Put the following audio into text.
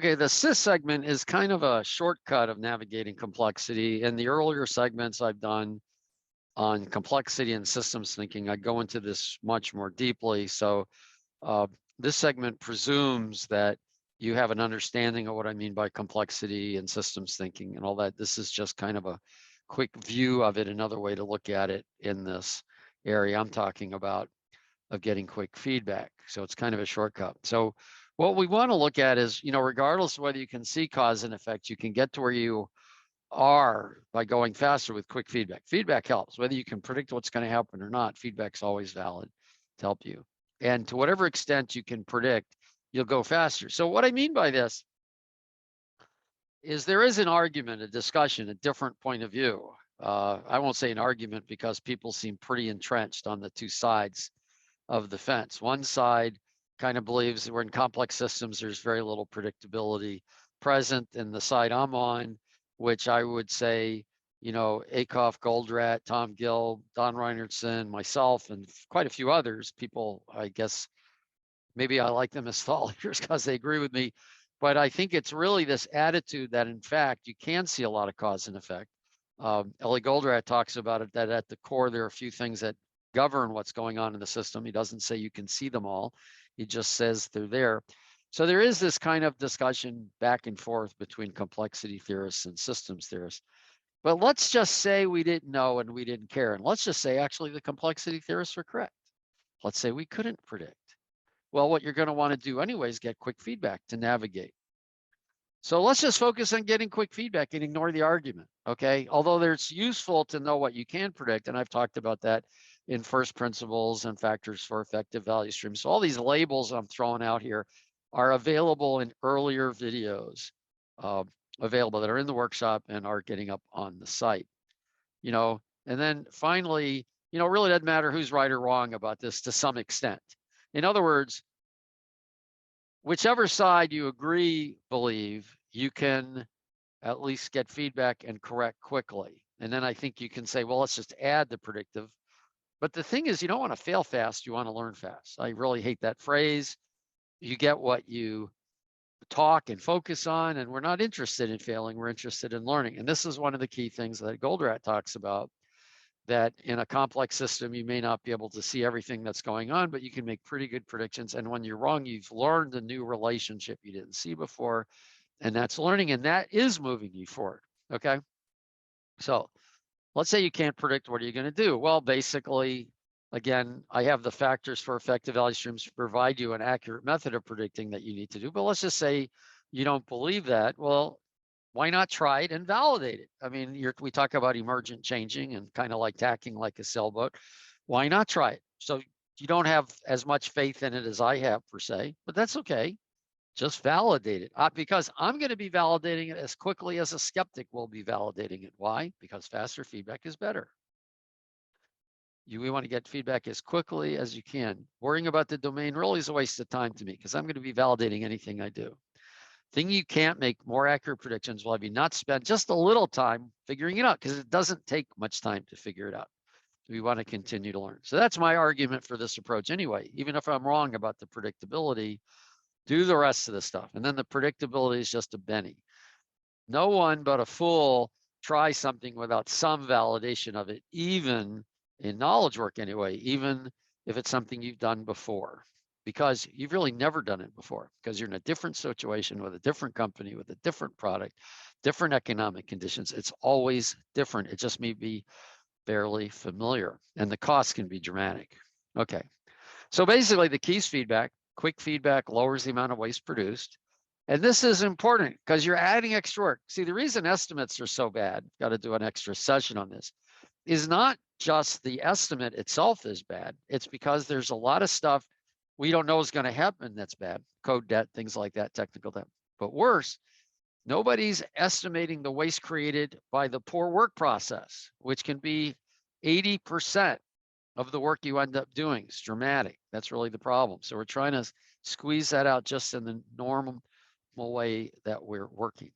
Okay, the sys segment is kind of a shortcut of navigating complexity. In the earlier segments I've done on complexity and systems thinking, I go into this much more deeply. So this segment presumes that you have an understanding of what I mean by complexity and systems thinking and all that. This is just kind of a quick view of it, another way to look at it in this area I'm talking about of getting quick feedback. So it's kind of a shortcut. So what we want to look at is, regardless of whether you can see cause and effect, you can get to where you are by going faster with quick feedback. Feedback helps. Whether you can predict what's going to happen or not, feedback's always valid to help you. And to whatever extent you can predict, you'll go faster. So what I mean by this is there is an argument, a discussion, a different point of view. I won't say an argument because people seem pretty entrenched on the two sides of the fence. One side kind of believes that we're in complex systems, there's very little predictability present, and the side I'm on, which I would say, Akoff, Goldratt, Tom Gill, Don Reinertson, myself, and quite a few others, people, I guess, maybe I like them as thought leaders because they agree with me, but I think it's really this attitude that, in fact, you can see a lot of cause and effect. Ellie Goldratt talks about it, that at the core, there are a few things that govern what's going on in the system. He doesn't say you can see them all. He just says they're there. So there is this kind of discussion back and forth between complexity theorists and systems theorists. But let's just say we didn't know and we didn't care. And let's just say actually the complexity theorists are correct. Let's say we couldn't predict. Well, what you're going to want to do anyway is get quick feedback to navigate. So let's just focus on getting quick feedback and ignore the argument, okay? Although it's useful to know what you can predict, and I've talked about that in first principles and factors for effective value streams. So all these labels I'm throwing out here are available in earlier videos, available that are in the workshop and are getting up on the site. And then finally, it really doesn't matter who's right or wrong about this to some extent. In other words, whichever side you believe, you can at least get feedback and correct quickly. And then I think you can say, well, let's just add the predictive. But the thing is, you don't want to fail fast, you want to learn fast. I really hate that phrase. You get what you talk and focus on, and we're not interested in failing, we're interested in learning. And this is one of the key things that Goldratt talks about, that in a complex system, you may not be able to see everything that's going on, but you can make pretty good predictions. And when you're wrong, you've learned a new relationship you didn't see before, and that's learning, and that is moving you forward, okay? So let's say you can't predict, what are you going to do? Well, basically, again, I have the factors for effective value streams to provide you an accurate method of predicting that you need to do. But let's just say you don't believe that. Well, why not try it and validate it? I mean, we talk about emergent changing and kind of like tacking like a sailboat. Why not try it? So you don't have as much faith in it as I have per se, but that's okay. Just validate it, because I'm going to be validating it as quickly as a skeptic will be validating it. Why? Because faster feedback is better. We want to get feedback as quickly as you can. Worrying about the domain really is a waste of time to me, because I'm going to be validating anything I do. Thing you can't make more accurate predictions will have you not spend just a little time figuring it out, because it doesn't take much time to figure it out. We want to continue to learn. So that's my argument for this approach anyway. Even if I'm wrong about the predictability, do the rest of the stuff. And then the predictability is just a Benny. No one but a fool tries something without some validation of it, even in knowledge work anyway, even if it's something you've done before, because you've really never done it before, because you're in a different situation with a different company, with a different product, different economic conditions. It's always different. It just may be fairly familiar, and the cost can be dramatic. Okay, so basically the key is feedback. Quick feedback lowers the amount of waste produced. And this is important because you're adding extra work. See, the reason estimates are so bad, got to do an extra session on this, is not just the estimate itself is bad. It's because there's a lot of stuff we don't know is going to happen that's bad. Code debt, things like that, technical debt. But worse, nobody's estimating the waste created by the poor work process, which can be 80% of the work you end up doing. It's dramatic. That's really the problem. So we're trying to squeeze that out just in the normal way that we're working.